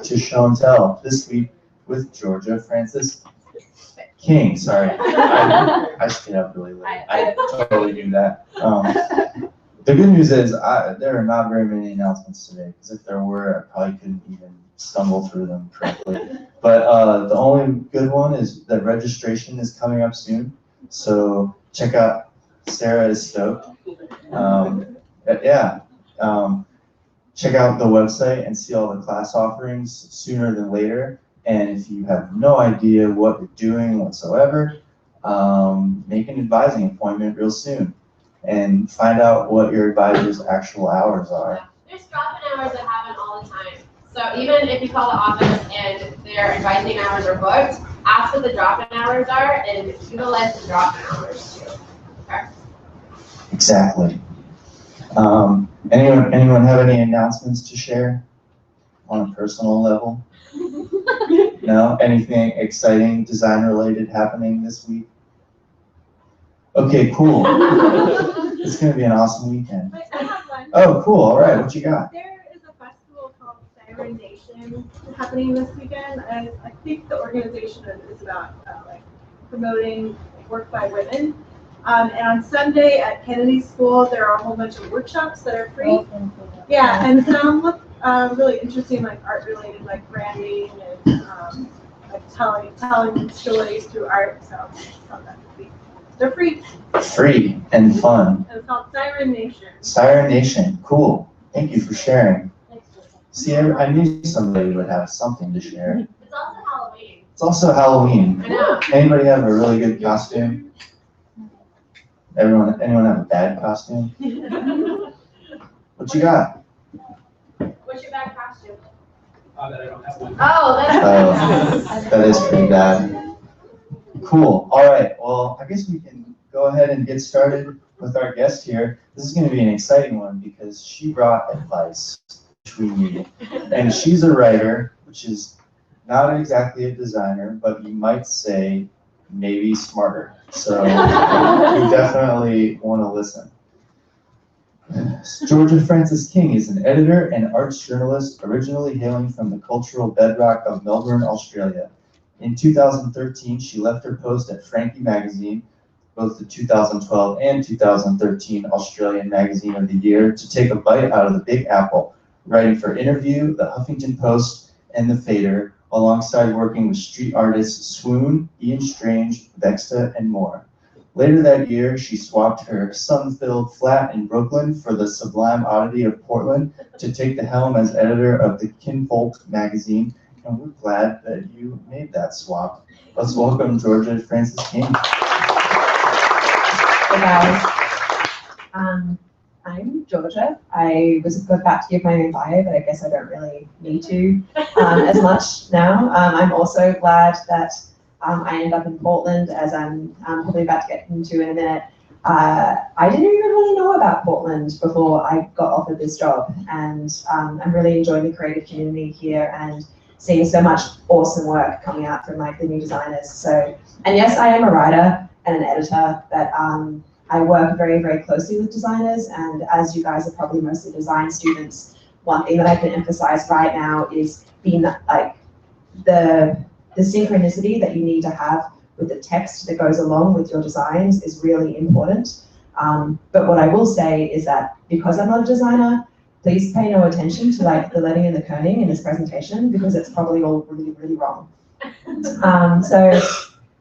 to Show and Tell this week with Georgia Francis King. Sorry, I stayed up really late. I totally knew that. The good news is there are not very many announcements today, because if there were, I probably couldn't even stumble through them correctly. But the only good one is that registration is coming up soon. So check out, Sarah is stoked. Check out the website and see all the class offerings sooner than later. And if you have no idea what you're doing whatsoever, make an advising appointment real soon and find out what your advisor's actual hours are. There's drop-in hours that happen all the time. So even if you call the office and their advising hours are booked, ask what the drop-in hours are and utilize the drop-in hours too. Okay? Exactly. Anyone have any announcements to share on a personal level? No? Anything exciting design-related happening this week? Okay, cool. It's going to be an awesome weekend. Wait, I have one. Oh, cool. All right. What you got? There is a festival called Siren Nation happening this weekend, and I think the organization is about promoting work by women. And on Sunday at Kennedy School, there are a whole bunch of workshops that are free. Yeah, and some look really interesting, like art-related, like branding and like telling stories through art. So I thought that would be. They're free. Free and fun. And it's called Siren Nation. Siren Nation. Cool. Thank you for sharing. See, I knew somebody would have something to share. It's also Halloween. It's also Halloween. I know. Anybody have a really good costume? Anyone have a bad costume? What you got? What's your bad costume? That I don't have one. Oh, that's That is pretty bad. Cool. All right. Well, I guess we can go ahead and get started with our guest here. This is going to be an exciting one because she brought advice, which we need. And she's a writer, which is not exactly a designer, but you might say maybe smarter. So you definitely want to listen. Georgia Francis King is an editor and arts journalist originally hailing from the cultural bedrock of Melbourne, Australia. In 2013, she left her post at Frankie magazine, both the 2012 and 2013 Australian Magazine of the Year, to take a bite out of the Big Apple, writing for Interview, the Huffington Post, and the Fader, alongside working with street artists Swoon, Ian Strange, Vexta, and more. Later that year, she swapped her sun-filled flat in Brooklyn for the sublime oddity of Portland to take the helm as editor of the Kinfolk Magazine, and we're glad that you made that swap. Let's welcome Georgia Francis King. Hey guys, I'm Georgia. I was about to give my own bio, but I guess I don't really need to as much now. I'm also glad that I ended up in Portland, as I'm probably about to get into in a minute. I didn't even really know about Portland before I got offered this job, and I'm really enjoying the creative community here and seeing so much awesome work coming out from like the new designers. So, and yes, I am a writer and an editor, but I work very, very closely with designers, and as you guys are probably mostly design students, one thing that I can emphasize right now is being like the synchronicity that you need to have with the text that goes along with your designs is really important. But what I will say is that because I'm not a designer, please pay no attention to like the lettering and the kerning in this presentation, because it's probably all really, really wrong.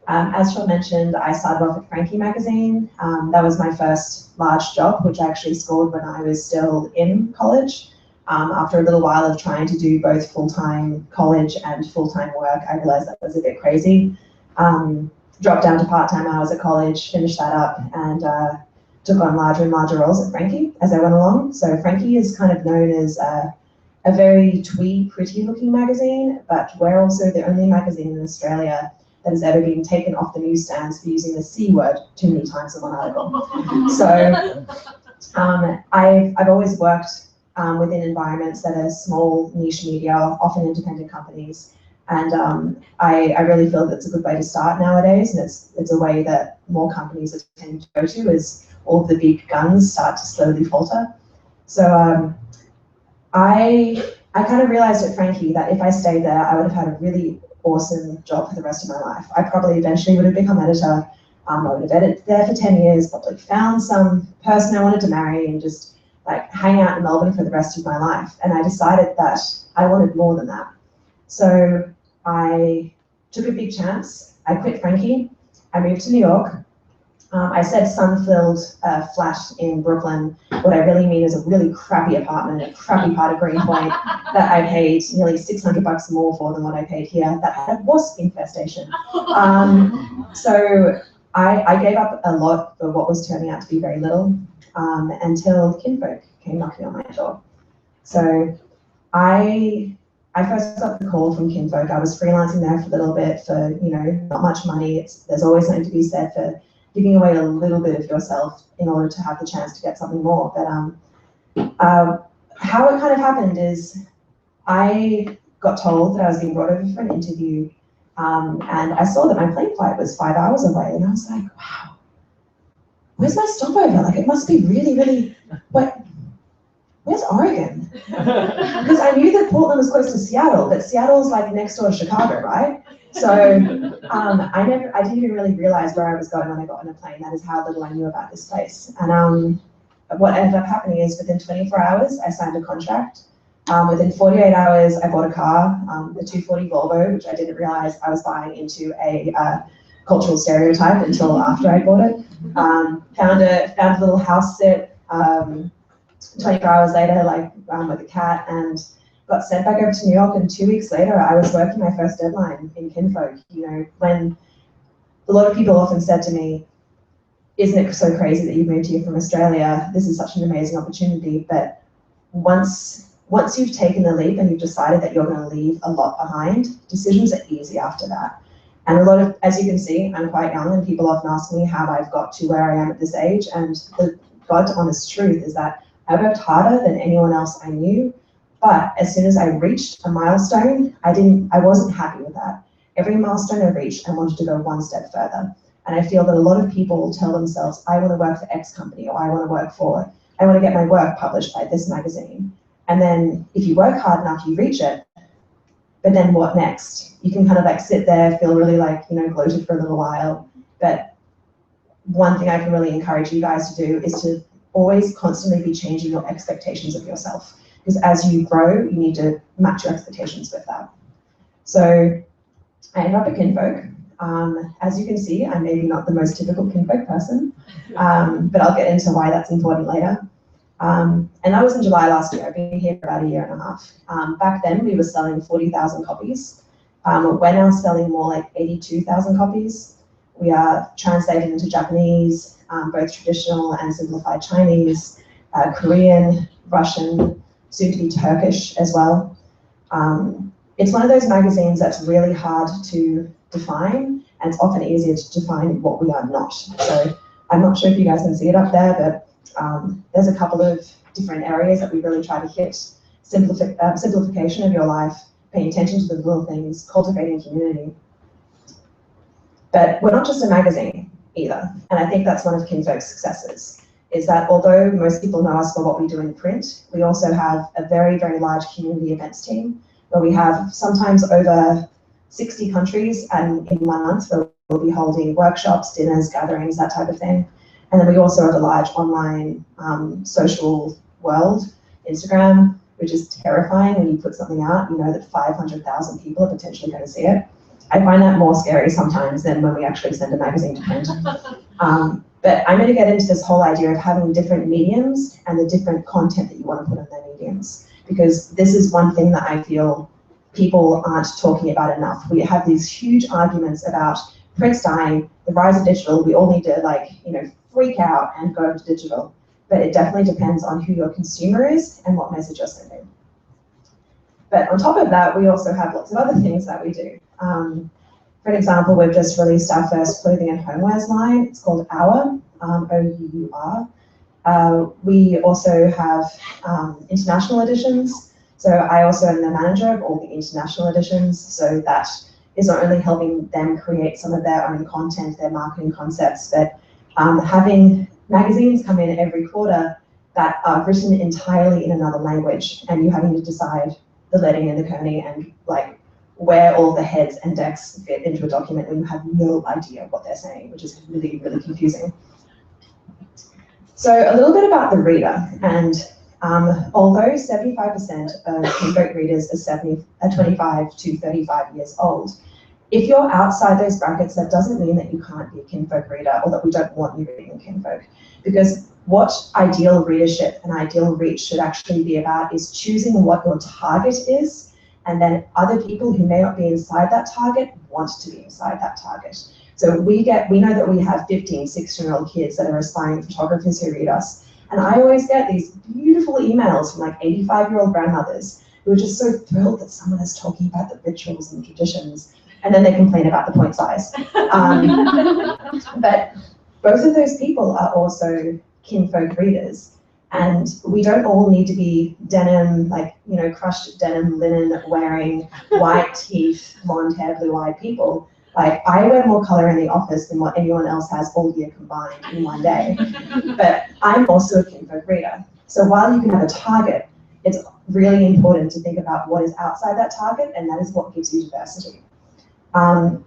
As Sean mentioned, I started off at Frankie magazine. That was my first large job, which I actually scored when I was still in college. After a little while of trying to do both full-time college and full-time work, I realized that was a bit crazy. Dropped down to part-time hours at college, finished that up, and took on larger and larger roles at Frankie as I went along. So Frankie is kind of known as a very twee, pretty-looking magazine, but we're also the only magazine in Australia that has ever been taken off the newsstands for using the C word too many times in one article. So I've always worked within environments that are small niche media, often independent companies. And I really feel that it's a good way to start nowadays, and it's a way that more companies are tending to go to as all of the big guns start to slowly falter. So I I kind of realized at Frankie that if I stayed there, I would have had a really awesome job for the rest of my life. I probably eventually would have become editor. I would have edited there for 10 years, probably found some person I wanted to marry and just like hang out in Melbourne for the rest of my life. And I decided that I wanted more than that. So I took a big chance. I quit Frankie. I moved to New York. I said sun-filled flat in Brooklyn. What I really mean is a really crappy apartment in a crappy part of Greenpoint that I paid nearly $600 more for than what I paid here that had a wasp infestation. So I gave up a lot for what was turning out to be very little until Kinfolk came knocking on my door. So I first got the call from Kinfolk. I was freelancing there for a little bit for, not much money. There's always something to be said for giving away a little bit of yourself in order to have the chance to get something more. But how it kind of happened is I got told that I was being brought over for an interview, and I saw that my plane flight was 5 hours away, and I was like, wow, where's my stopover? Like, it must be really, really, where's Oregon? Because I knew that Portland was close to Seattle, but Seattle's like next door to Chicago, right? So I didn't even really realize where I was going when I got on a plane. That is how little I knew about this place. And what ended up happening is within 24 hours, I signed a contract. Within 48 hours, I bought a car, the 240 Volvo, which I didn't realize I was buying into a cultural stereotype until after I bought it. Found a little house sit 24 hours later, with a cat, and got sent back over to New York, and 2 weeks later, I was working my first deadline in Kinfolk. When a lot of people often said to me, isn't it so crazy that you moved here from Australia? This is such an amazing opportunity. But once you've taken the leap and you've decided that you're going to leave a lot behind, decisions are easy after that. And a lot of, as you can see, I'm quite young, and people often ask me how I've got to where I am at this age. And the God's honest truth is that I worked harder than anyone else I knew. But as soon as I reached a milestone, I wasn't happy with that. Every milestone I reached, I wanted to go one step further. And I feel that a lot of people tell themselves, I want to work for X company, or I want to get my work published by this magazine. And then if you work hard enough, you reach it. But then what next? You can kind of sit there, feel really gloated for a little while. But one thing I can really encourage you guys to do is to always constantly be changing your expectations of yourself. Because as you grow, you need to match your expectations with that. So I ended up at Kinfolk. As you can see, I'm maybe not the most typical Kinfolk person, but I'll get into why that's important later. And that was in July last year. I've been here for about a year and a half. Back then, we were selling 40,000 copies. We're now selling more like 82,000 copies. We are translated into Japanese, both traditional and simplified Chinese, Korean, Russian, soon to be Turkish as well. It's one of those magazines that's really hard to define, and it's often easier to define what we are not. So I'm not sure if you guys can see it up there, but there's a couple of different areas that we really try to hit. Simplification of your life, paying attention to the little things, cultivating community. But we're not just a magazine either, and I think that's one of Kinfolk's successes, is that although most people know us for what we do in print, we also have a very, very large community events team, where we have sometimes over 60 countries and in 1 month, where we'll be holding workshops, dinners, gatherings, that type of thing. And then we also have a large online social world, Instagram, which is terrifying. When you put something out, you know that 500,000 people are potentially going to see it. I find that more scary sometimes than when we actually send a magazine to print. But I'm going to get into this whole idea of having different mediums and the different content that you want to put on their mediums, because this is one thing that I feel people aren't talking about enough. We have these huge arguments about print's dying, the rise of digital. We all need to freak out and go to digital. But it definitely depends on who your consumer is and what message you're sending. But on top of that, we also have lots of other things that we do. For an example, we've just released our first clothing and homewares line. It's called Our, O-U-R. We also have international editions. So I also am the manager of all the international editions. So that is not only helping them create some of their own content, their marketing concepts, but having magazines come in every quarter that are written entirely in another language, and you having to decide the leading and the kerning and like where all the heads and decks fit into a document when you have no idea what they're saying, which is really, really confusing. So a little bit about the reader, and although 75% of Kinfolk readers are 25 to 35 years old, if you're outside those brackets, that doesn't mean that you can't be a Kinfolk reader or that we don't want you reading Kinfolk, because what ideal readership and ideal reach should actually be about is choosing what your target is, and then other people who may not be inside that target want to be inside that target. So we know that we have 15, 16-year-old kids that are aspiring photographers who read us. And I always get these beautiful emails from like 85-year-old grandmothers who are just so thrilled that someone is talking about the rituals and traditions. And then they complain about the point size. But both of those people are also Kinfolk readers. And we don't all need to be denim, like, you know, crushed denim linen wearing, white teeth, blonde hair, blue-eyed people. Like, I wear more color in the office than what anyone else has all year combined in one day. But I'm also a Kinfolk reader. So while you can have a target, it's really important to think about what is outside that target, and that is what gives you diversity.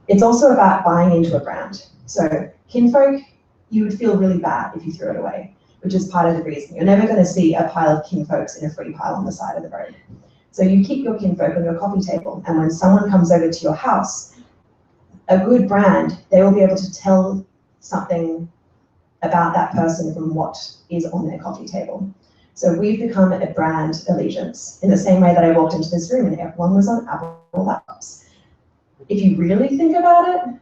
It's also about buying into a brand. So Kinfolk, you would feel really bad if you threw it away, which is part of the reason. You're never going to see a pile of Kinfolks in a free pile on the side of the road. So you keep your Kinfolk on your coffee table, and when someone comes over to your house, a good brand, they will be able to tell something about that person from what is on their coffee table. So we've become a brand allegiance in the same way that I walked into this room and everyone was on Apple laptops. If you really think about it,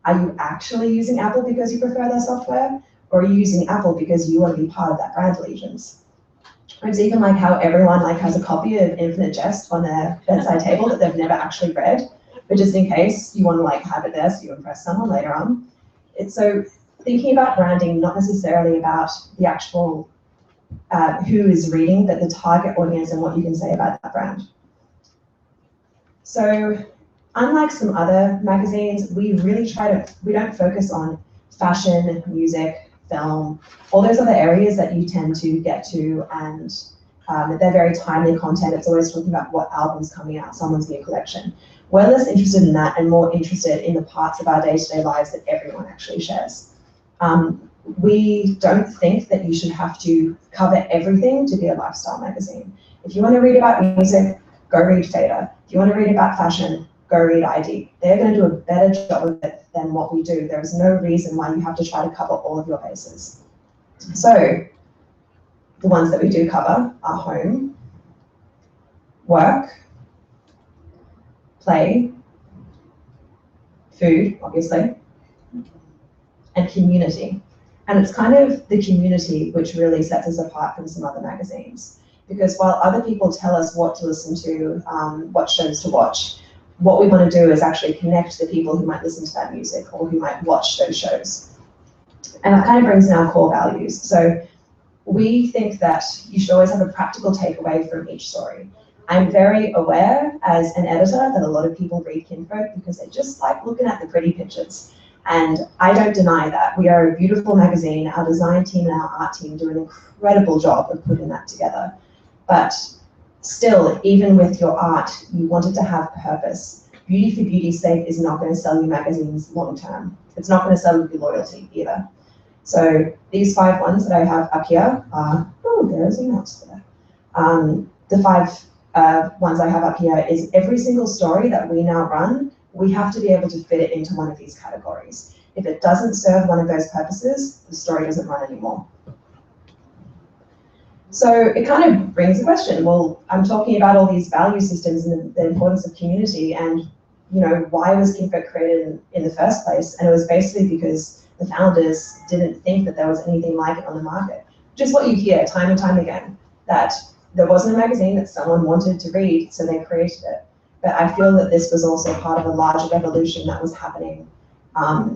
are you actually using Apple because you prefer their software? Or are you using Apple because you want to be part of that brand allegiance? It's even like how everyone like has a copy of Infinite Jest on their bedside table that they've never actually read, but just in case you want to like have it there so you impress someone later on. It's so thinking about branding, not necessarily about the actual who is reading, but the target audience and what you can say about that brand. So unlike some other magazines, we don't focus on fashion, music, film, all those other areas that you tend to get to, and they're very timely content. It's always talking about what album's coming out, someone's new collection. We're less interested in that and more interested in the parts of our day-to-day lives that everyone actually shares. We don't think that you should have to cover everything to be a lifestyle magazine. If you want to read about music, go read Fader. If you want to read about fashion, go read ID. They're going to do a better job of it than what we do. There is no reason why you have to try to cover all of your bases. So the ones that we do cover are home, work, play, food, obviously, and community. And it's kind of the community which really sets us apart from some other magazines. Because while other people tell us what to listen to, what shows to watch, what we want to do is actually connect the people who might listen to that music or who might watch those shows. And that kind of brings in our core values. So we think that you should always have a practical takeaway from each story. I'm very aware as an editor that a lot of people read Kinfolk because they just like looking at the pretty pictures. And I don't deny that. We are a beautiful magazine. Our design team and our art team do an incredible job of putting that together. But still, even with your art, you want it to have purpose. Beauty for beauty's sake is not going to sell you magazines long term. It's not going to sell you loyalty either. So these 5 ones that I have up here are, oh, there's a mouse there. The 5 ones I have up here is every single story that we now run, we have to be able to fit it into one of these categories. If it doesn't serve one of those purposes, the story doesn't run anymore. So it kind of brings the question, well, I'm talking about all these value systems and the importance of community, and you know, why was Kinfolk created in the first place? And it was basically because the founders didn't think that there was anything like it on the market. Just what you hear time and time again, that there wasn't a magazine that someone wanted to read, so they created it. But I feel that this was also part of a larger revolution that was happening,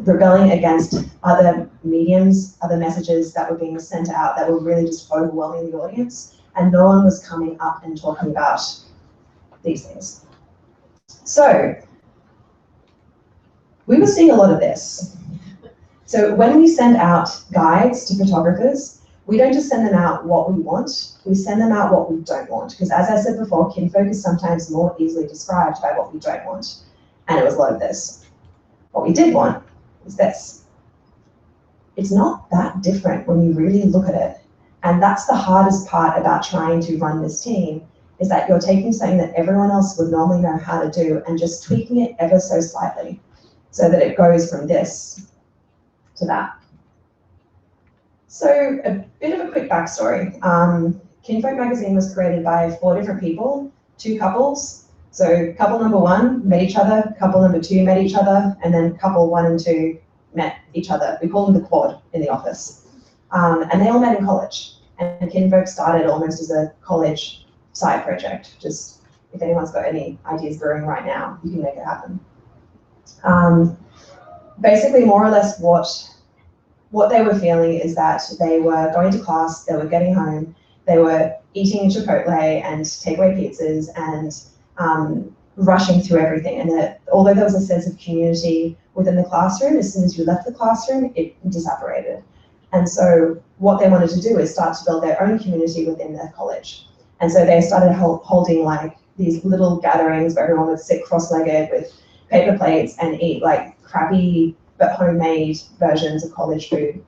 rebelling against other mediums, other messages that were being sent out that were really just overwhelming the audience, and no one was coming up and talking about these things. So we were seeing a lot of this. So when we send out guides to photographers, we don't just send them out what we want, we send them out what we don't want. Because as I said before, kinfolk is sometimes more easily described by what we don't want. And it was a lot of this. What we did want is this. It's not that different when you really look at it. And that's the hardest part about trying to run this team, is that you're taking something that everyone else would normally know how to do and just tweaking it ever so slightly so that it goes from this to that. So a bit of a quick backstory. Kinfolk Magazine was created by 4 different people, 2 couples. So couple number 1 met each other, couple number 2 met each other, and then couple 1 and 2 met each other. We call them the quad in the office. And they all met in college. And Kinfolk started almost as a college side project. Just if anyone's got any ideas brewing right now, you can make it happen. Basically, more or less what they were feeling is that they were going to class, they were getting home, they were eating Chipotle and takeaway pizzas and rushing through everything. And although there was a sense of community within the classroom, as soon as you left the classroom, it disapparated. And so what they wanted to do is start to build their own community within their college. And so they started holding like these little gatherings where everyone would sit cross-legged with paper plates and eat like crappy but homemade versions of college food.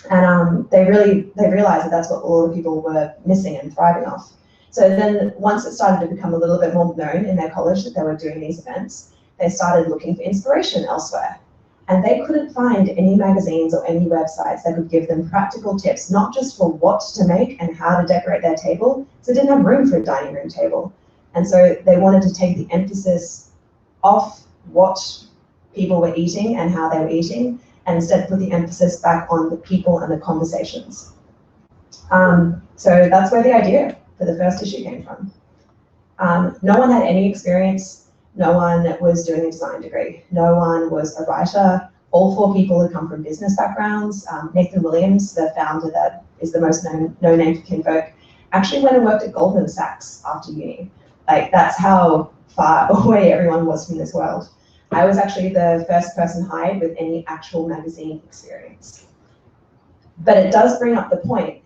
And they realized that that's what a lot of people were missing and thriving off. So then once it started to become a little bit more known in their college that they were doing these events, they started looking for inspiration elsewhere. And they couldn't find any magazines or any websites that could give them practical tips, not just for what to make and how to decorate their table, so they didn't have room for a dining room table. And so they wanted to take the emphasis off what people were eating and how they were eating, and instead put the emphasis back on the people and the conversations. So that's where the idea for the first issue came from. No one had any experience. No one was doing a design degree. No one was a writer. All 4 people had come from business backgrounds. Nathan Williams, the founder that is the most known name for Kinfolk, actually went and worked at Goldman Sachs after uni. Like, that's how far away everyone was from this world. I was actually the first person hired with any actual magazine experience. But it does bring up the point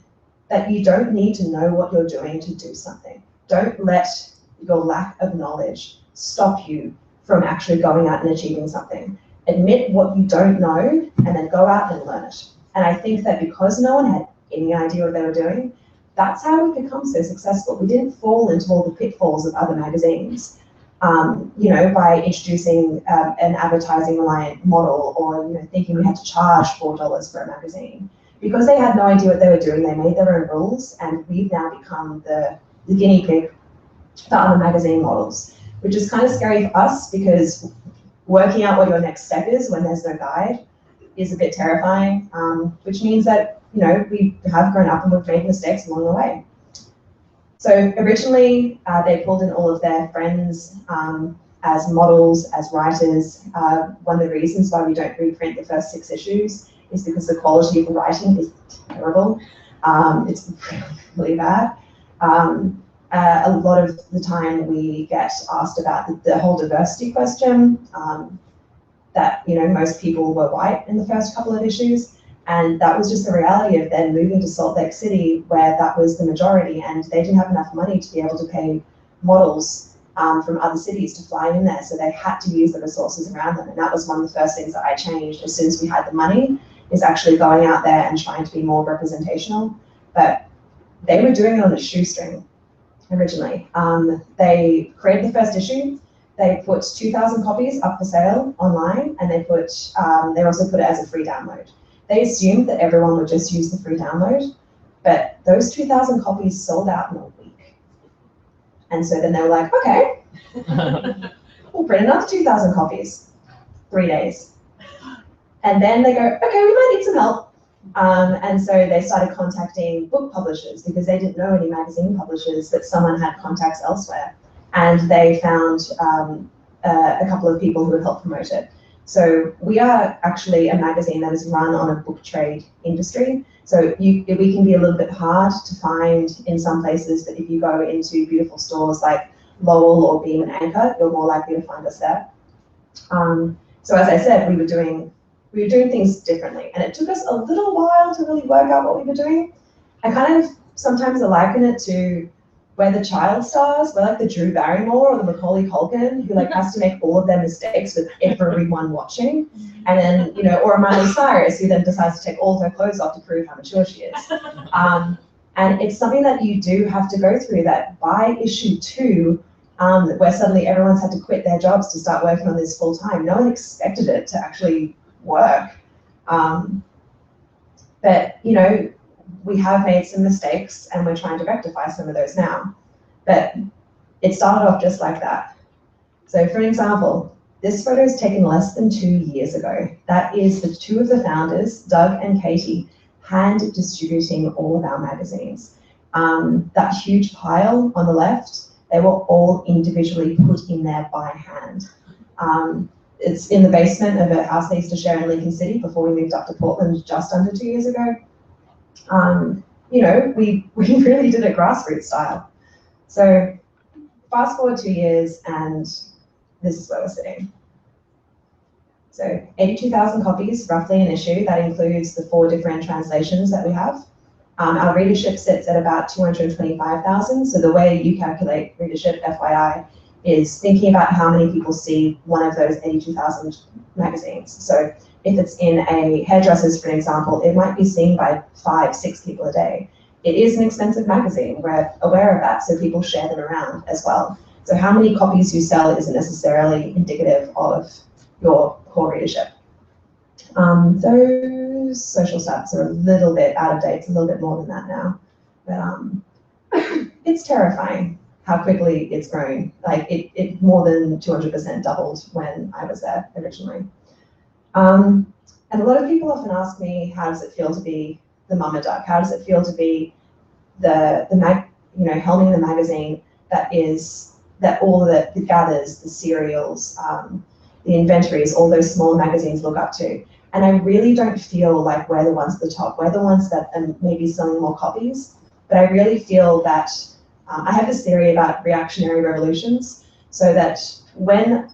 that you don't need to know what you're doing to do something. Don't let your lack of knowledge stop you from actually going out and achieving something. Admit what you don't know and then go out and learn it. And I think that because no one had any idea what they were doing, that's how we've become so successful. We didn't fall into all the pitfalls of other magazines, by introducing an advertising reliant model, or thinking we had to charge $4 for a magazine. Because they had no idea what they were doing, they made their own rules, and we've now become the guinea pig for other magazine models, which is kind of scary for us, because working out what your next step is when there's no guide is a bit terrifying, which means that we have grown up and we've made mistakes along the way. So originally, they pulled in all of their friends as models, as writers. One of the reasons why we don't reprint the first 6 issues is because the quality of the writing is terrible. It's really bad. A lot of the time we get asked about the whole diversity question, that most people were white in the first couple of issues. And that was just the reality of then moving to Salt Lake City, where that was the majority, and they didn't have enough money to be able to pay models from other cities to fly in there. So they had to use the resources around them. And that was one of the first things that I changed as soon as we had the money, is actually going out there and trying to be more representational. But they were doing it on a shoestring originally. They created the first issue. They put 2,000 copies up for sale online, and they also put it as a free download. They assumed that everyone would just use the free download, but those 2,000 copies sold out in a week. And so then they were like, okay, we'll print another 2,000 copies, 3 days. And then they go, okay, we might need some help. And so they started contacting book publishers, because they didn't know any magazine publishers, but someone had contacts elsewhere. And they found a couple of people who would help promote it. So we are actually a magazine that is run on a book trade industry. So we can be a little bit hard to find in some places, but if you go into beautiful stores like Lowell or Beam and Anchor, you're more likely to find us there. So as I said, we were doing things differently, and it took us a little while to really work out what we were doing. I kind of sometimes liken it to where the child stars, where like the Drew Barrymore or the Macaulay Culkin, who like has to make all of their mistakes with everyone watching, and then, you know, or Miley Cyrus, who then decides to take all of her clothes off to prove how mature she is. And it's something that you do have to go through, that by issue 2, where suddenly everyone's had to quit their jobs to start working on this full time. No one expected it to actually work. But, you know, we have made some mistakes and we're trying to rectify some of those now. But it started off just like that. So for an example, this photo is taken less than 2 years ago. That is the 2 of the founders, Doug and Katie, hand distributing all of our magazines. That huge pile on the left, they were all individually put in there by hand. It's in the basement of a house they used to share in Lincoln City before we moved up to Portland just under 2 years ago. You know, we really did it grassroots style. So fast forward 2 years and this is where we're sitting. So 82,000 copies, roughly an issue. That includes the 4 different translations that we have. Our readership sits at about 225,000. So the way you calculate readership, FYI, is thinking about how many people see one of those 82,000 magazines. So if it's in a hairdresser's, for example, it might be seen by 5, 6 people a day. It is an expensive magazine, we're aware of that, so people share them around as well. So how many copies you sell isn't necessarily indicative of your core readership. Those social stats are a little bit out of date, it's a little bit more than that now. But it's terrifying how quickly it's grown. Like it more than 200% doubled when I was there originally. And a lot of people often ask me, how does it feel to be the mama duck? How does it feel to be helming the magazine that all that gathers the serials, the inventories, all those small magazines look up to. And I really don't feel like we're the ones at the top. We're the ones that are maybe selling more copies, but I really feel that I have this theory about reactionary revolutions, so that when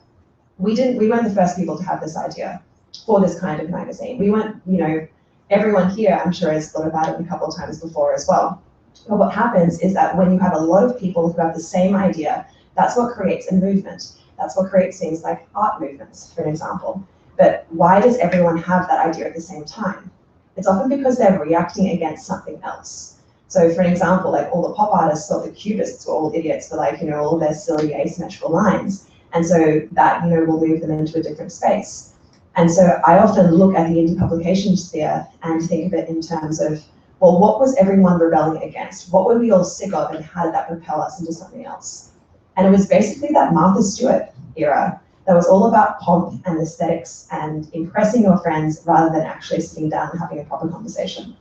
we weren't the first people to have this idea for this kind of magazine. We weren't, you know, everyone here I'm sure has thought about it a couple of times before as well. But what happens is that when you have a lot of people who have the same idea, that's what creates a movement. That's what creates things like art movements, for an example. But why does everyone have that idea at the same time? It's often because they're reacting against something else. So for an example, like all the pop artists thought the cubists were all idiots for, like, you know, all their silly asymmetrical lines. And so that, you know, will move them into a different space. And so I often look at the indie publication sphere and think of it in terms of, well, what was everyone rebelling against? What were we all sick of, and how did that propel us into something else? And it was basically that Martha Stewart era that was all about pomp and aesthetics and impressing your friends rather than actually sitting down and having a proper conversation.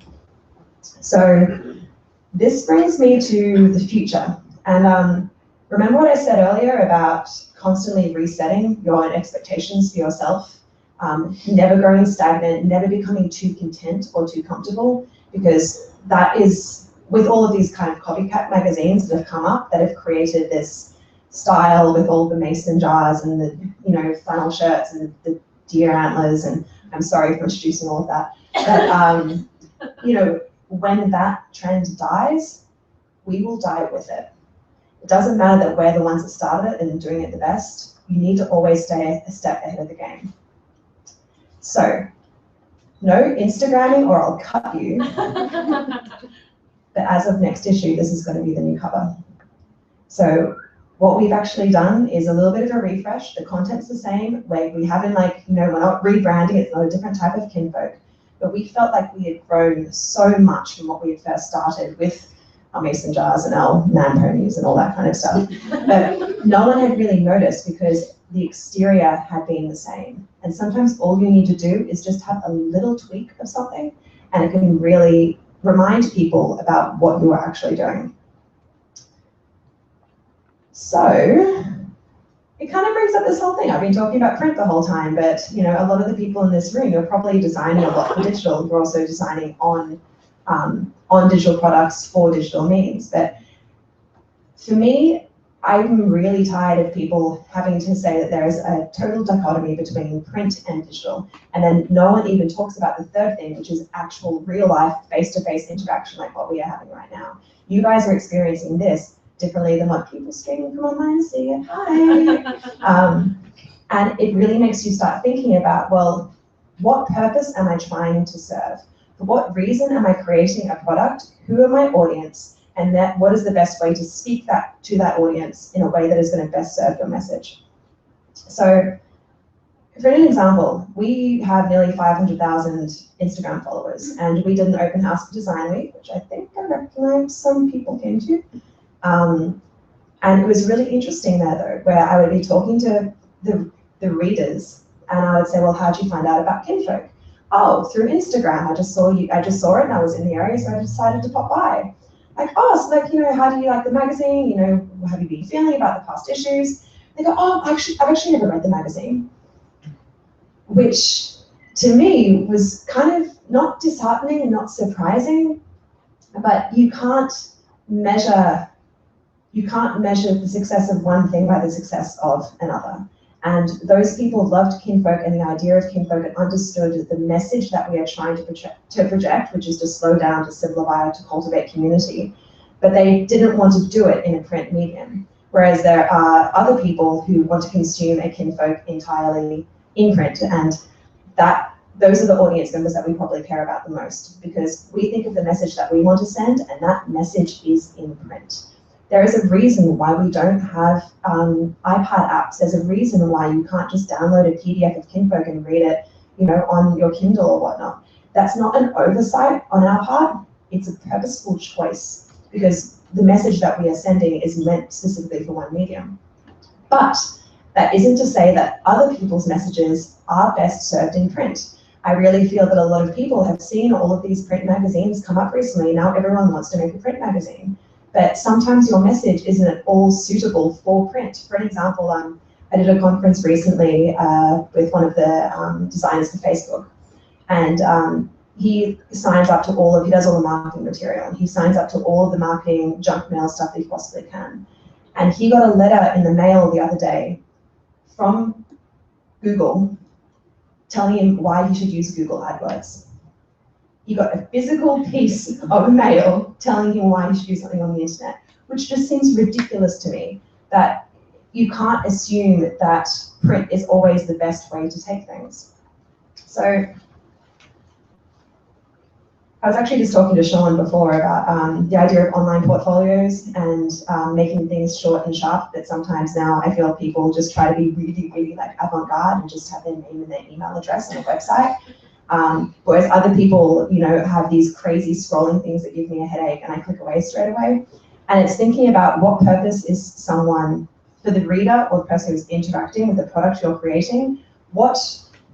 So this brings me to the future. And remember what I said earlier about constantly resetting your own expectations for yourself, never growing stagnant, never becoming too content or too comfortable, because that is, with all of these kind of copycat magazines that have come up that have created this style with all the mason jars and the, you know, flannel shirts and the deer antlers, and I'm sorry for introducing all of that. But, you know, when that trend dies, we will die with it. It doesn't matter that we're the ones that started it and doing it the best. You need to always stay a step ahead of the game. So, no Instagramming or I'll cut you. But as of next issue, this is going to be the new cover. So what we've actually done is a little bit of a refresh. The content's the same. We haven't, like, you know, we're not rebranding. It's not a different type of kinfolk. But we felt like we had grown so much from what we had first started with our mason jars and our man ponies and all that kind of stuff. But no one had really noticed because the exterior had been the same. And sometimes all you need to do is just have a little tweak of something, and it can really remind people about what you are actually doing. So it kind of brings up this whole thing. I've been talking about print the whole time, but, you know, a lot of the people in this room are probably designing a lot for digital. We're also designing on digital products for digital means. But for me, I'm really tired of people having to say that there is a total dichotomy between print and digital, and then no one even talks about the third thing, which is actual real life face-to-face interaction like what we are having right now. You guys are experiencing this differently than what people streaming from online see it. Hi. And it really makes you start thinking about, well, what purpose am I trying to serve? For what reason am I creating a product? Who are my audience? And what is the best way to speak that to that audience in a way that is going to best serve your message? So, for an example, we have nearly 500,000 Instagram followers, and we did an open house for Design Week, which I think I recognize some people came to. And it was really interesting there, though, where I would be talking to the readers, and I would say, well, how'd you find out about Kinfolk? Oh, through Instagram. I just saw it and I was in the area, so I decided to pop by. Like, oh, so like, how do you like the magazine? How have you been feeling about the past issues? They go, oh, I've actually never read the magazine. Which to me was kind of not disheartening, not surprising, but you can't measure the success of one thing by the success of another. And those people loved Kinfolk and the idea of Kinfolk and understood the message that we are trying to project, which is to slow down, to simplify, to cultivate community. But they didn't want to do it in a print medium. Whereas there are other people who want to consume a Kinfolk entirely in print, and those are the audience members that we probably care about the most, because we think of the message that we want to send, and that message is in print. There is a reason why we don't have iPad apps. There's a reason why you can't just download a PDF of Kinfolk and read it, on your Kindle or whatnot. That's not an oversight on our part. It's a purposeful choice, because the message that we are sending is meant specifically for one medium. But that isn't to say that other people's messages are best served in print. I really feel that a lot of people have seen all of these print magazines come up recently. Now everyone wants to make a print magazine. But sometimes your message isn't at all suitable for print. For an example, I did a conference recently with one of the designers for Facebook, and he signs up to he does all the marketing material, and he signs up to all of the marketing junk mail stuff that he possibly can. And he got a letter in the mail the other day from Google telling him why he should use Google AdWords. He got a physical piece of mail telling him why he should do something on the internet, which just seems ridiculous to me, that you can't assume that print is always the best way to take things. So I was actually just talking to Sean before about the idea of online portfolios and making things short and sharp, that sometimes now I feel people just try to be really, really like avant-garde and just have their name and their email address on a website. Whereas other people, have these crazy scrolling things that give me a headache and I click away straight away. And it's thinking about what purpose is someone, for the reader or the person who's interacting with the product you're creating, what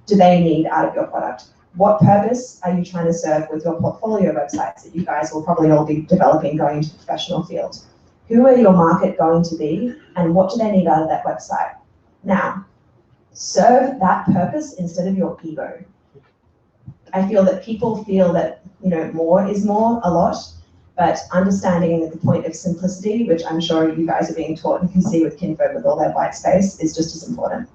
do they need out of your product? What purpose are you trying to serve with your portfolio websites that you guys will probably all be developing going into the professional field? Who are your market going to be, and what do they need out of that website? Now, serve that purpose instead of your ego. I feel that people feel that, more is more a lot, but understanding the point of simplicity, which I'm sure you guys are being taught and can see with Kinfolk with all their white space, is just as important.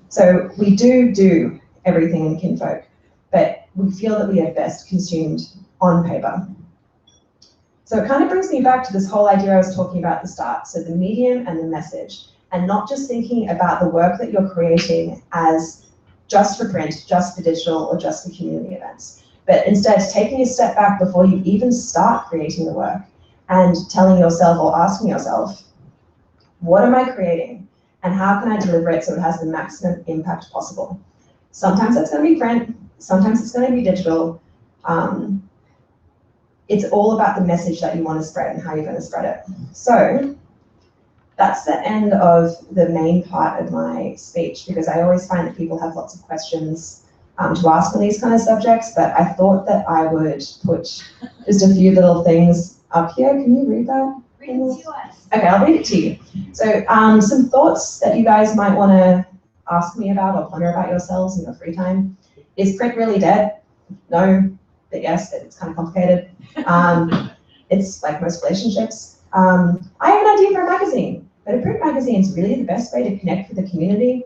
So we do everything in Kinfolk, but we feel that we are best consumed on paper. So it kind of brings me back to this whole idea I was talking about at the start. So the medium and the message, and not just thinking about the work that you're creating as just for print, just for digital, or just for community events. But instead, taking a step back before you even start creating the work and telling yourself or asking yourself, what am I creating? And how can I deliver it so it has the maximum impact possible? Sometimes that's going to be print, sometimes it's going to be digital. It's all about the message that you want to spread and how you're going to spread it. So that's the end of the main part of my speech, because I always find that people have lots of questions to ask on these kind of subjects, but I thought that I would put just a few little things up here. Can you read that? Read it to us. Okay, I'll read it to you. So some thoughts that you guys might want to ask me about or ponder about yourselves in your free time. Is print really dead? No, but yes, it's kind of complicated. It's like most relationships. I have an idea for a magazine. but a print magazine is really the best way to connect with the community.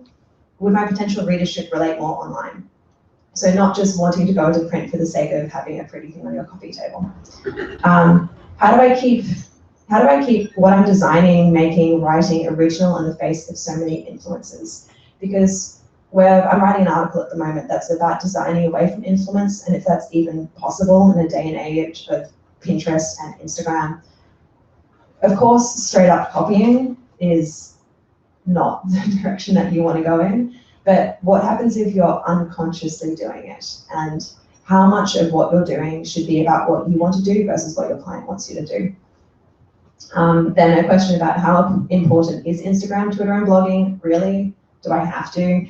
Would my potential readership relate more online? So not just wanting to go into print for the sake of having a pretty thing on your coffee table. How do I keep what I'm designing, making, writing original in the face of so many influences? Because I'm writing an article at the moment that's about designing away from influence, and if that's even possible in a day and age of Pinterest and Instagram. Of course, straight up copying is not the direction that you want to go in, but what happens if you're unconsciously doing it, and how much of what you're doing should be about what you want to do versus what your client wants you to do. Then a question about how important is Instagram, Twitter, and blogging? Really? Do I have to?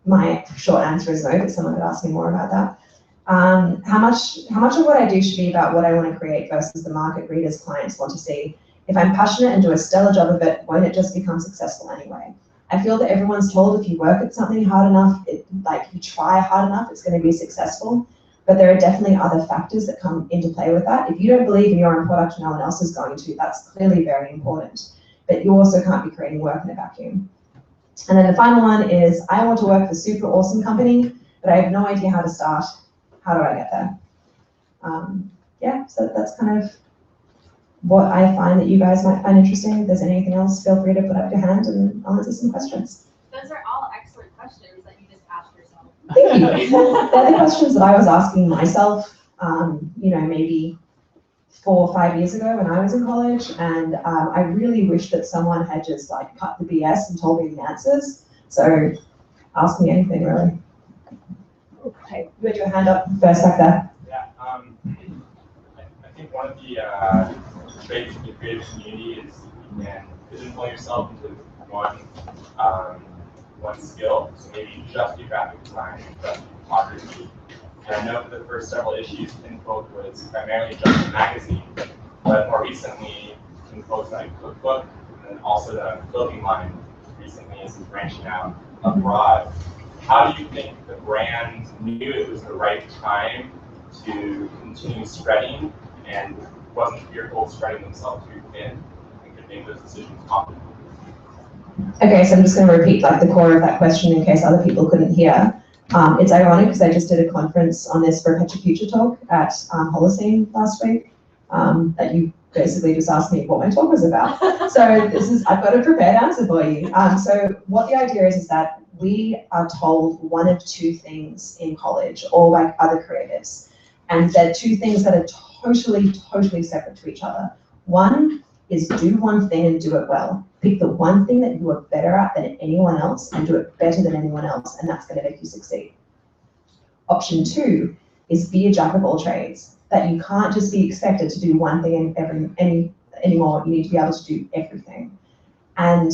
My short answer is no, but someone could ask me more about that. How much of what I do should be about what I want to create versus the market readers, clients want to see? If I'm passionate and do a stellar job of it, won't it just become successful anyway? I feel that everyone's told if you work at something hard enough, like you try hard enough, it's going to be successful. But there are definitely other factors that come into play with that. If you don't believe in your own product, no one else is going to. That's clearly very important. But you also can't be creating work in a vacuum. And then the final one is, I want to work for a super awesome company, but I have no idea how to start. How do I get there? Yeah, so that's kind of what I find that you guys might find interesting. If there's anything else, feel free to put up your hand and I'll answer some questions. Those are all excellent questions that you just asked yourself. Thank you. They're the questions that I was asking myself, maybe 4 or 5 years ago when I was in college, and I really wish that someone had just cut the BS and told me the answers. So ask me anything, really. Okay, you had your hand up first back there. Yeah, I think one of the traits of the creative community is you can pigeonhole yourself into one skill. So maybe just do graphic design, just photography. And I know for the first several issues, Kinfolk was primarily just a magazine, but more recently, Kinfolk's like a cookbook, and then also the clothing line recently is branching out abroad. How do you think the brand knew it was the right time to continue spreading and wasn't fearful of spreading themselves too thin and could make those decisions confidently? Okay, so I'm just going to repeat the core of that question in case other people couldn't hear. It's ironic because I just did a conference on this for a Perpetual Future talk at Holocene last week that you basically just asked me what my talk was about. So I've got a prepared answer for you. So what the idea is that we are told one of two things in college or by other creatives. And they're two things that are totally separate to each other. One is do one thing and do it well. Pick the one thing that you are better at than anyone else and do it better than anyone else, and that's going to make you succeed. Option 2 is be a jack of all trades, that you can't just be expected to do one thing anymore. You need to be able to do everything. And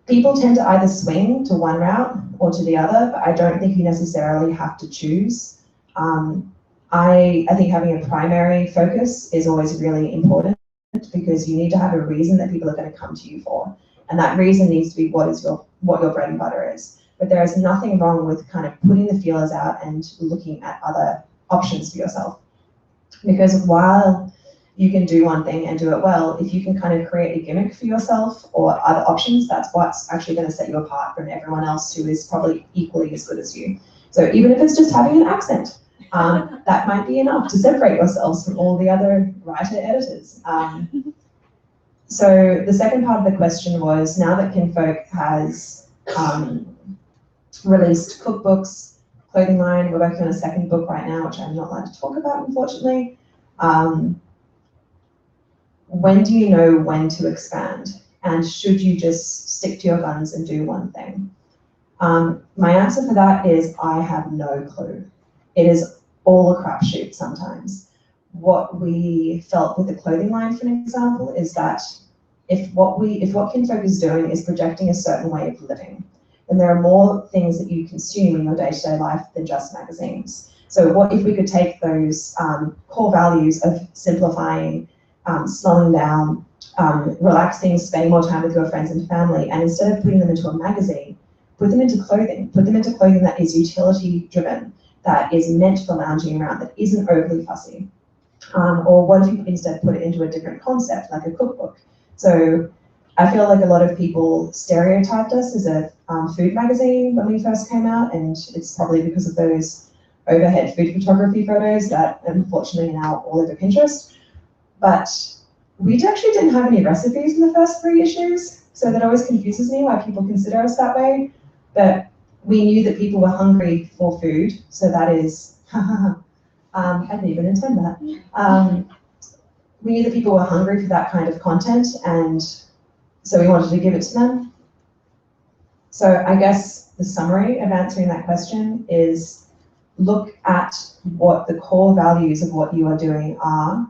people tend to either swing to one route or to the other, but I don't think you necessarily have to choose. I think having a primary focus is always really important because you need to have a reason that people are going to come to you for. And that reason needs to be what your bread and butter is. But there is nothing wrong with kind of putting the feelers out and looking at other options for yourself. Because while you can do one thing and do it well, if you can kind of create a gimmick for yourself or other options, that's what's actually going to set you apart from everyone else who is probably equally as good as you. So even if it's just having an accent, that might be enough to separate yourselves from all the other writer editors. So the second part of the question was, now that Kinfolk has released cookbooks, clothing line, we're working on a second book right now, which I'm not allowed to talk about, unfortunately. When do you know when to expand? And should you just stick to your guns and do one thing? My answer for that is I have no clue. It is all a crapshoot sometimes. What we felt with the clothing line, for an example, is that if what Kinfolk is doing is projecting a certain way of living, then there are more things that you consume in your day-to-day life than just magazines. So what if we could take those core values of simplifying, slowing down, relaxing, spending more time with your friends and family, and instead of putting them into a magazine, put them into clothing that is utility driven, that is meant for lounging around, that isn't overly fussy. Or what if you instead put it into a different concept, like a cookbook? So I feel like a lot of people stereotyped us as a food magazine when we first came out, and it's probably because of those overhead food photography photos that unfortunately are now all over Pinterest. But we actually didn't have any recipes in the first 3 issues, so that always confuses me why people consider us that way. But we knew that people were hungry for food, so that is, I didn't even intend that. We knew that people were hungry for that kind of content, and so we wanted to give it to them. So I guess the summary of answering that question is look at what the core values of what you are doing are,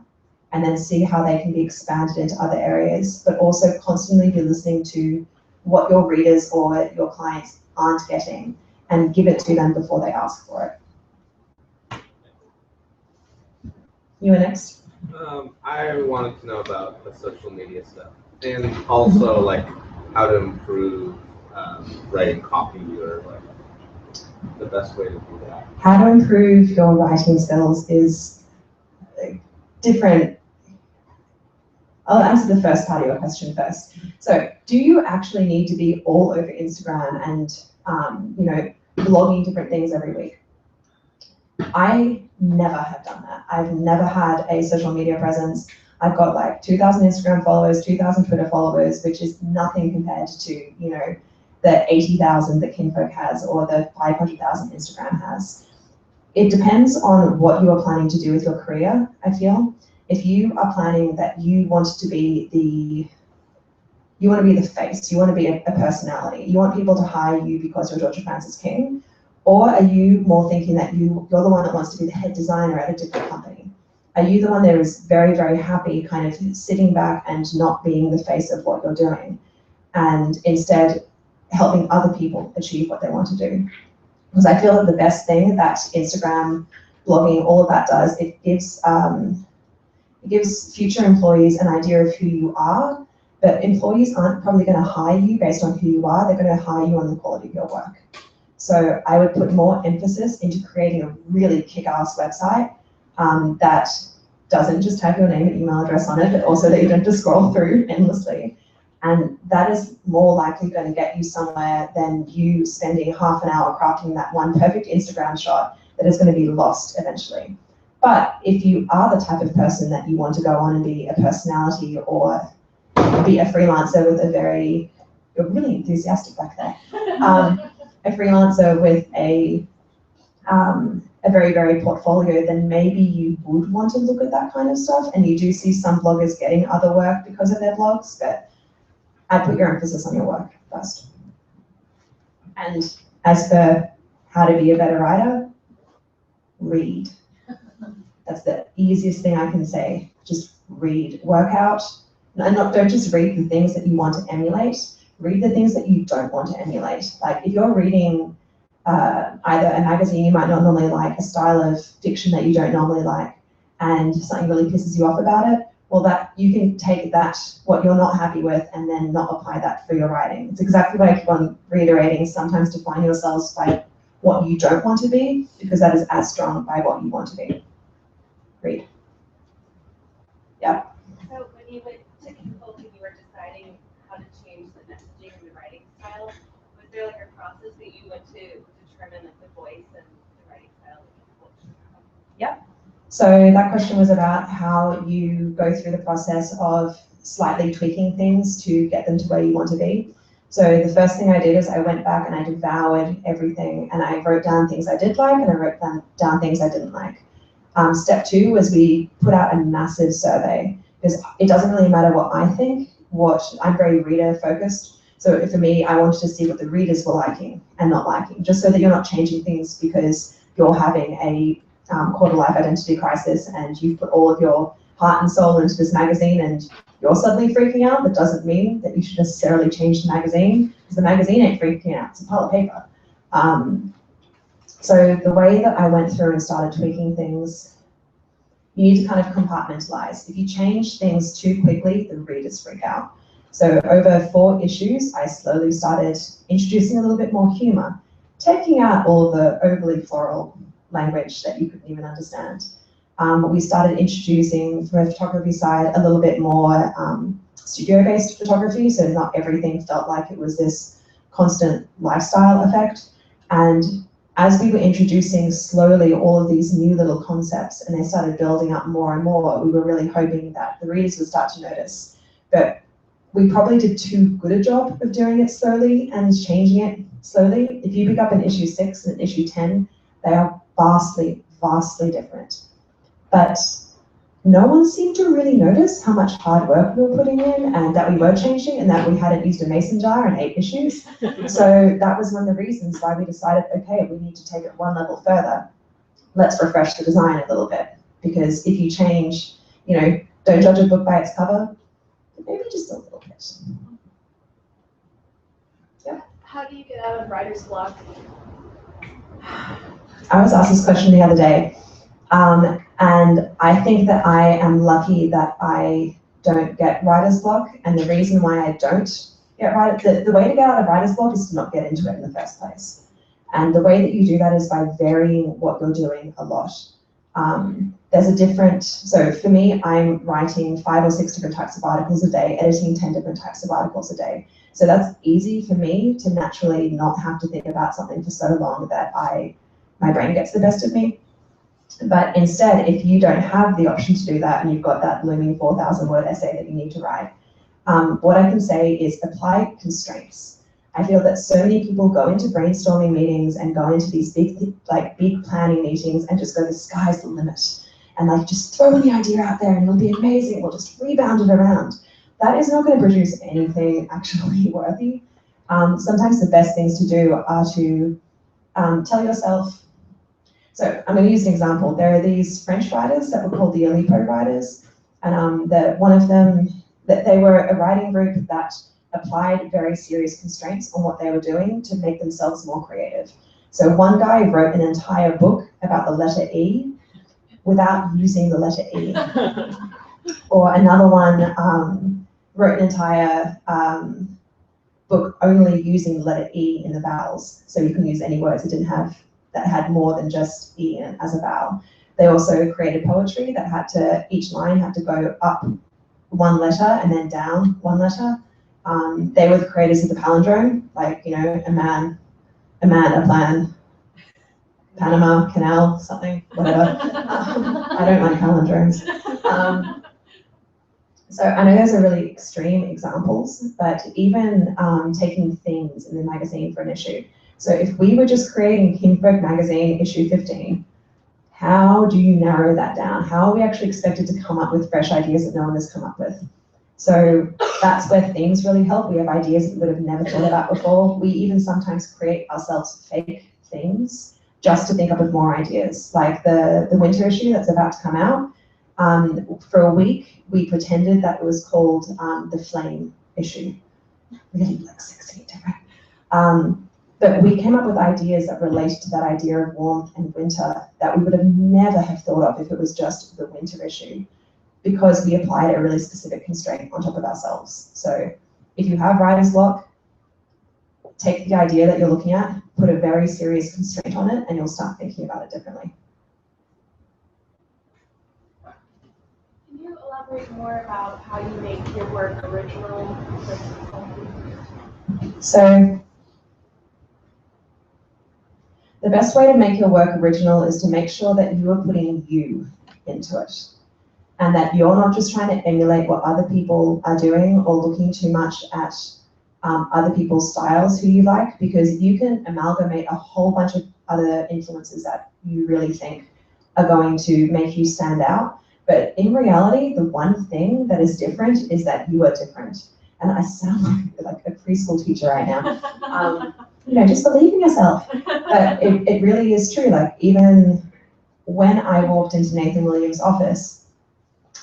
and then see how they can be expanded into other areas, but also constantly be listening to what your readers or your clients aren't getting and give it to them before they ask for it. You were next. I wanted to know about the social media stuff, and also like how to improve writing copy, or like the best way to do that. How to improve your writing skills is different. I'll answer the first part of your question first. So, do you actually need to be all over Instagram and blogging different things every week? I never have done that. I've never had a social media presence. I've got like 2,000 Instagram followers, 2,000 Twitter followers, which is nothing compared to, the 80,000 that Kinfolk has or the 500,000 Instagram has. It depends on what you are planning to do with your career, I feel. If you are planning that you want to be the face, you want to be a personality, you want people to hire you because you're Georgia Francis King, or are you more thinking that you're the one that wants to be the head designer at a different company? Are you the one that is very, very happy kind of sitting back and not being the face of what you're doing, and instead helping other people achieve what they want to do? Because I feel that the best thing that Instagram, blogging, all of that does, it gives future employees an idea of who you are, but employees aren't probably going to hire you based on who you are. They're going to hire you on the quality of your work. So I would put more emphasis into creating a really kick-ass website that doesn't just have your name and email address on it, but also that you don't just scroll through endlessly. And that is more likely going to get you somewhere than you spending half an hour crafting that one perfect Instagram shot that is going to be lost eventually. But if you are the type of person that you want to go on and be a personality or be a freelancer with you're really enthusiastic back there, a freelancer with a very, very portfolio, then maybe you would want to look at that kind of stuff. And you do see some bloggers getting other work because of their blogs, but I'd put your emphasis on your work first. And as for how to be a better writer, read. That's the easiest thing I can say. Just read, work out, and don't just read the things that you want to emulate, read the things that you don't want to emulate. Like if you're reading either a magazine you might not normally like, a style of fiction that you don't normally like, and something really pisses you off about it, well, that you can take that, what you're not happy with, and then not apply that for your writing. It's exactly what I keep on reiterating. Sometimes define yourselves by what you don't want to be, because that is as strong by what you want to be. Read. Yeah. So when you went to Kinfolk and you were deciding how to change the messaging and the writing style, was there like a process that you went to determine like the voice and the writing style that Kinfolk should have? Yeah. So that question was about how you go through the process of slightly tweaking things to get them to where you want to be. So the first thing I did is I went back and I devoured everything, and I wrote down things I did like and I wrote down things I didn't like. Step 2 was we put out a massive survey, because it doesn't really matter what I think, I'm very reader focused. So for me, I wanted to see what the readers were liking and not liking, just so that you're not changing things because you're having a quarter life identity crisis and you've put all of your heart and soul into this magazine and you're suddenly freaking out. That doesn't mean that you should necessarily change the magazine, because the magazine ain't freaking out, it's a pile of paper. So the way that I went through and started tweaking things, you need to kind of compartmentalize. If you change things too quickly, the readers freak out. So over 4 issues, I slowly started introducing a little bit more humor, taking out all of the overly floral language that you couldn't even understand. We started introducing, from a photography side, a little bit more studio-based photography, so not everything felt like it was this constant lifestyle effect. And as we were introducing slowly all of these new little concepts and they started building up more and more, we were really hoping that the readers would start to notice. But we probably did too good a job of doing it slowly and changing it slowly. If you pick up an issue 6 and issue 10, they are vastly, vastly different. But no one seemed to really notice how much hard work we were putting in and that we were changing and that we hadn't used a mason jar in 8 issues. So that was one of the reasons why we decided, okay, we need to take it one level further. Let's refresh the design a little bit. Because if you change, you know, don't judge a book by its cover, but maybe just a little bit. Yeah. How do you get out of writer's block? I was asked this question the other day. And I think that I am lucky that I don't get writer's block. And the reason why I don't get the way to get out of writer's block is to not get into it in the first place. And the way that you do that is by varying what you're doing a lot. There's a different, so for me, I'm writing 5 or 6 different types of articles a day, editing 10 different types of articles a day. So that's easy for me to naturally not have to think about something for so long that my brain gets the best of me. But instead, if you don't have the option to do that and you've got that looming 4,000 word essay that you need to write, what I can say is apply constraints. I feel that so many people go into brainstorming meetings and go into these big planning meetings and just go, the sky's the limit. And like, just throw the idea out there and it'll be amazing. We'll just rebound it around. That is not going to produce anything actually worthy. Sometimes the best things to do are to tell yourself, so I'm going to use an example. There are these French writers that were called the Aleppo writers, and one of them, they were a writing group that applied very serious constraints on what they were doing to make themselves more creative. So one guy wrote an entire book about the letter E without using the letter E. Or another one wrote an entire book only using the letter E in the vowels. So you can use any words that had more than just E in it as a vowel. They also created poetry that each line had to go up one letter and then down one letter. They were the creators of the palindrome, like, you know, a man, a plan, Panama Canal, something, whatever. I don't like palindromes. So I know those are really extreme examples, but even taking themes in the magazine for an issue. So if we were just creating Kinfolk Magazine issue 15, how do you narrow that down? How are we actually expected to come up with fresh ideas that no one has come up with? So that's where themes really help. We have ideas that we would have never thought about before. We even sometimes create ourselves fake things just to think up with more ideas. Like the winter issue that's about to come out, for a week, we pretended that it was called the Flame issue. We're getting like 16 different. But we came up with ideas that related to that idea of warmth and winter that we would have never have thought of if it was just the winter issue, because we applied a really specific constraint on top of ourselves. So if you have writer's block, take the idea that you're looking at, put a very serious constraint on it, and you'll start thinking about it differently. Can you elaborate more about how you make your work original? So the best way to make your work original is to make sure that you are putting you into it, and that you're not just trying to emulate what other people are doing or looking too much at other people's styles who you like, because you can amalgamate a whole bunch of other influences that you really think are going to make you stand out. But in reality, the one thing that is different is that you are different. And I sound like a preschool teacher right now. You know, just believe in yourself. But it really is true. Like, even when I walked into Nathan Williams' office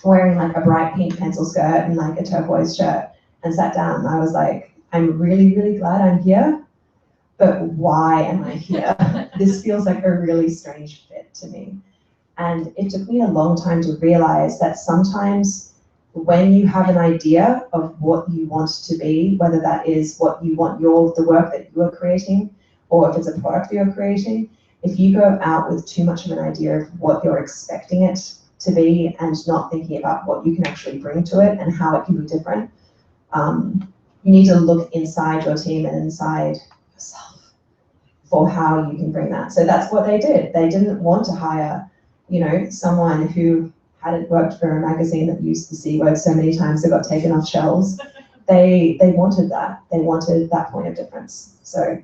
wearing like a bright pink pencil skirt and like a turquoise shirt and sat down, I was like, I'm really, really glad I'm here, but why am I here? This feels like a really strange fit to me. And it took me a long time to realize that sometimes when you have an idea of what you want to be, whether that is what you want the work that you are creating, or if it's a product that you're creating, if you go out with too much of an idea of what you're expecting it to be and not thinking about what you can actually bring to it and how it can be different. You need to look inside your team and inside yourself for how you can bring that. So that's what they did. They didn't want to hire, someone who hadn't worked for a magazine that used the C word so many times it got taken off shelves. They wanted that. They wanted that point of difference. So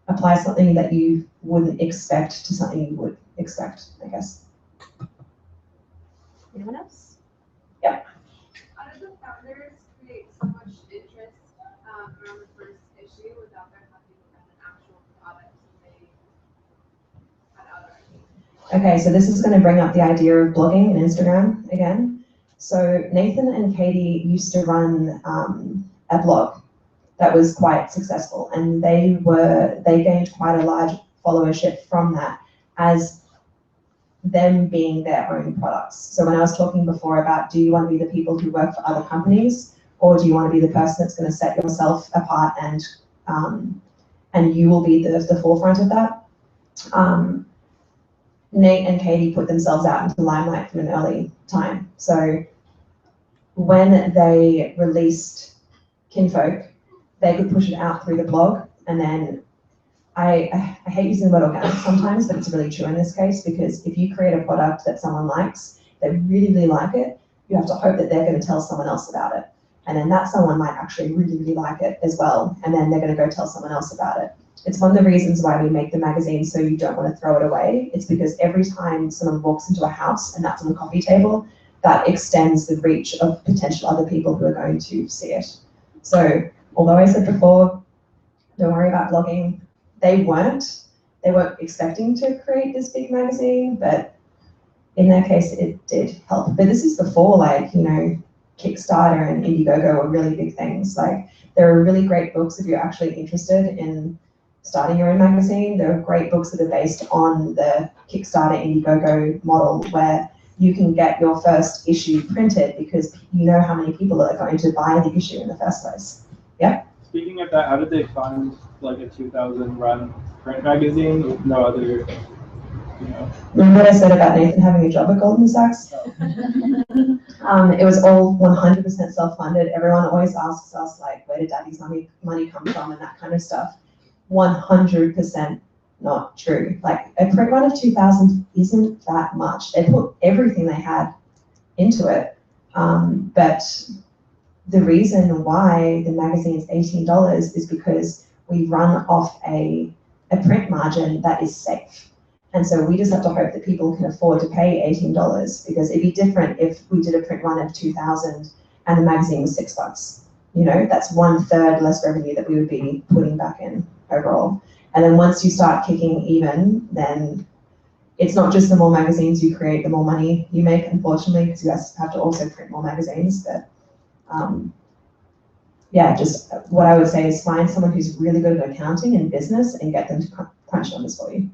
apply something that you wouldn't expect to something you would expect, I guess. Anyone else? How did the founders create so much interest around the first issue without there having an actual product they had other ideas? Okay, so this is going to bring up the idea of blogging and Instagram again. So Nathan and Katie used to run a blog that was quite successful, and they gained quite a large followership from that as them being their own products. So when I was talking before about, do you want to be the people who work for other companies, or do you want to be the person that's going to set yourself apart and you will be the forefront of that? Nate and Katie put themselves out into the limelight from an early time. So when they released Kinfolk, they could push it out through the blog, and then I hate using the word organic sometimes, but it's really true in this case, because if you create a product that someone likes, they really, really like it, you have to hope that they're going to tell someone else about it. And then that someone might actually really, really like it as well, and then they're going to go tell someone else about it. It's one of the reasons why we make the magazine so you don't want to throw it away. It's because every time someone walks into a house and that's on the coffee table, that extends the reach of potential other people who are going to see it. So although I said before, don't worry about blogging, they weren't expecting to create this big magazine, but in their case, it did help. But this is before, Kickstarter and Indiegogo were really big things. There are really great books if you're actually interested in starting your own magazine. There are great books that are based on the Kickstarter Indiegogo model, where you can get your first issue printed because you know how many people are going to buy the issue in the first place. Yeah? Speaking of that, how did they fund a 2,000 run print magazine with no other, Remember what I said about Nathan having a job at Goldman Sachs? It was all 100% self-funded. Everyone always asks us, where did daddy's money come from and that kind of stuff. 100% not true. A print run of 2,000 isn't that much. They put everything they had into it. But the reason why the magazine's $18 is because we run off a print margin that is safe. And so we just have to hope that people can afford to pay $18, because it'd be different if we did a print run of 2,000 and the magazine was $6. That's 1/3 less revenue that we would be putting back in overall. And then once you start kicking even, then it's not just the more magazines you create, the more money you make, unfortunately, because you guys have to also print more magazines. But just what I would say is find someone who's really good at accounting and business and get them to crunch numbers for you.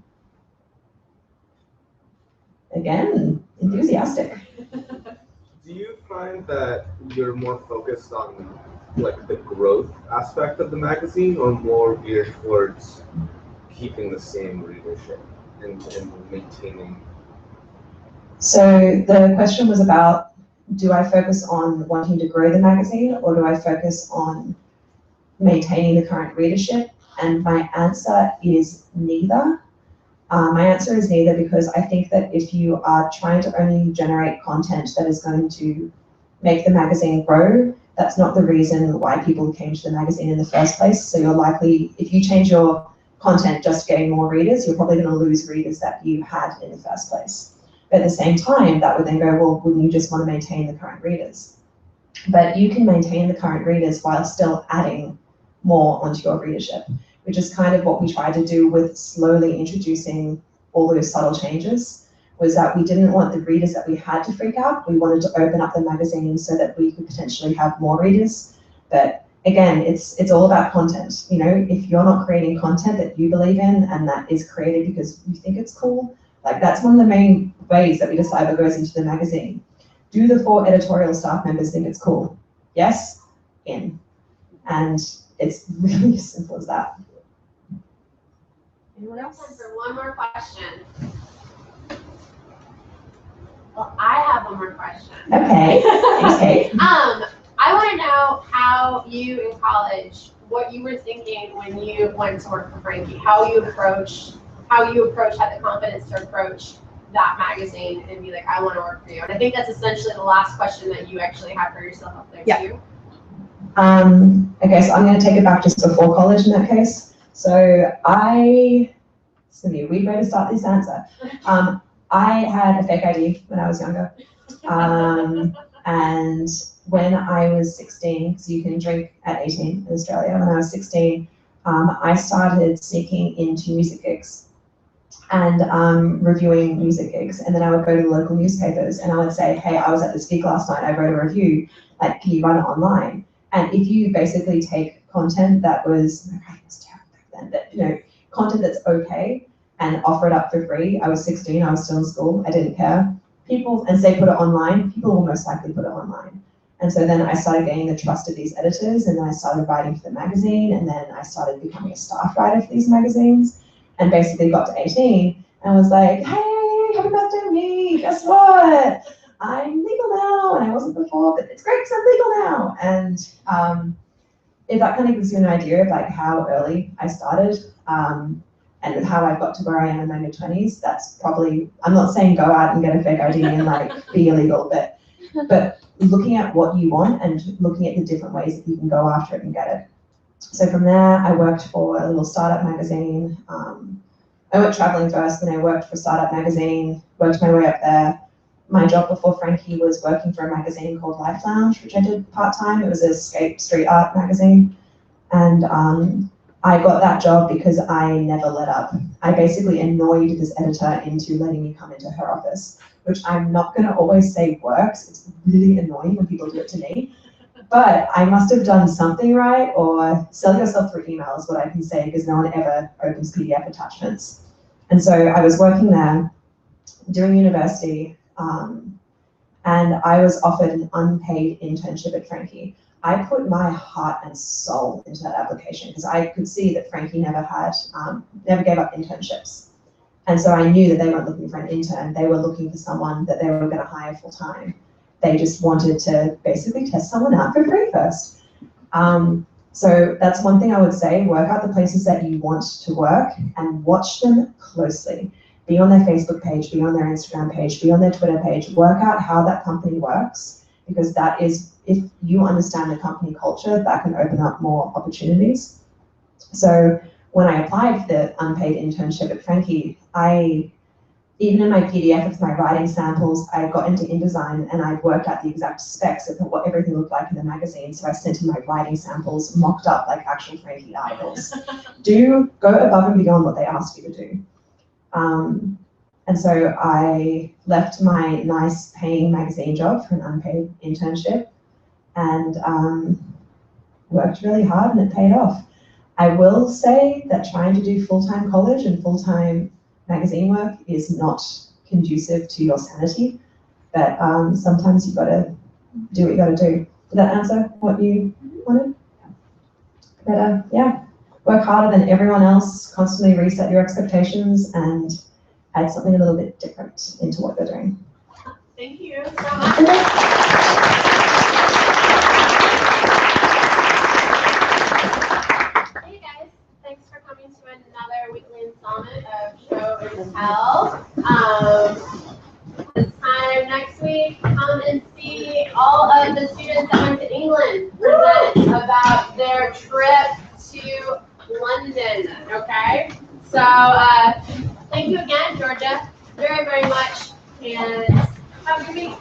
Again, enthusiastic. Do you find that you're more focused on the growth aspect of the magazine, or more geared towards keeping the same readership and maintaining? So the question was about, do I focus on wanting to grow the magazine, or do I focus on maintaining the current readership? And my answer is neither. My answer is neither, because I think that if you are trying to only generate content that is going to make the magazine grow, that's not the reason why people came to the magazine in the first place. So you're likely, if you change your content just to gain more readers, you're probably going to lose readers that you had in the first place. But at the same time, that would then go, well, wouldn't you just want to maintain the current readers? But you can maintain the current readers while still adding more onto your readership, which is kind of what we tried to do with slowly introducing all those subtle changes, was that we didn't want the readers that we had to freak out. We wanted to open up the magazine so that we could potentially have more readers. But again, it's all about content. If you're not creating content that you believe in and that is created because you think it's cool, that's one of the main ways that we decide what goes into the magazine. Do the 4 editorial staff members think it's cool? Yes, in. And it's really as simple as that. Anyone else? Time for one more question. Well, I have one more question. Okay. Thanks, Kate. I want to know how you in college, what you were thinking when you went to work for Frankie, how you approached, had the confidence to approach that magazine and be like, I want to work for you. And I think that's essentially the last question that you actually have for yourself up there too. Okay, so I'm going to take it back just before college in that case. So it's going to be a weird way to start this answer. I had a fake ID when I was younger. And when I was 16, because you can drink at 18 in Australia, when I was 16, I started sneaking into music gigs and reviewing music gigs. And then I would go to the local newspapers and I would say, hey, I was at this gig last night, I wrote a review, like, can you run it online? And if you basically take content that was, my writing was terrible back then, but you know, content that's okay and offer it up for free. I was 16, I was still in school, I didn't care. People, and say put it online, people will most likely put it online. And so then I started gaining the trust of these editors, and then I started writing for the magazine, and then I started becoming a staff writer for these magazines, and basically got to 18, and was like, hey, happy birthday to me, guess what? I'm legal now, and I wasn't before, but it's great because I'm legal now. And if that kind of gives you an idea of like how early I started, and how I got to where I am in my mid-20s, that's probably, I'm not saying go out and get a fake ID and like be illegal, but looking at what you want and looking at the different ways that you can go after it and get it. So from there, I worked for a little startup magazine. I went traveling first, then I worked for a startup magazine, worked my way up there. My job before Frankie was working for a magazine called Life Lounge, which I did part-time. It was a street art magazine. And I got that job because I never let up. I basically annoyed this editor into letting me come into her office, which I'm not going to always say works. It's really annoying when people do it to me. But I must have done something right, or sell yourself through email is what I can say, because no one ever opens PDF attachments. And so I was working there during university, and I was offered an unpaid internship at Frankie. I put my heart and soul into that application because I could see that Frankie never gave up internships. And so I knew that they weren't looking for an intern. They were looking for someone that they were going to hire full time. They just wanted to basically test someone out for free first. So that's one thing I would say, work out the places that you want to work and watch them closely. Be on their Facebook page, be on their Instagram page, be on their Twitter page, work out how that company works, because that is, if you understand the company culture, that can open up more opportunities. So when I applied for the unpaid internship at Frankie, even in my PDF of my writing samples, I got into InDesign and I worked out the exact specs of what everything looked like in the magazine. So I sent in my writing samples mocked up like actual Frankie articles. Go above and beyond what they ask you to do. And so I left my nice paying magazine job for an unpaid internship and worked really hard, and it paid off. I will say that trying to do full-time college and full-time magazine work is not conducive to your sanity, but sometimes you've got to do what you got to do. Did that answer what you wanted? But yeah, work harder than everyone else, constantly reset your expectations, and add something a little bit different into what you're doing. Thank you so much. Hey guys, thanks for coming to another weekly installment of Show and Tell. This time next week, come and see all of the students that went to England present about their trip to London, okay? So thank you again, Georgia, very, very much, and have a good week.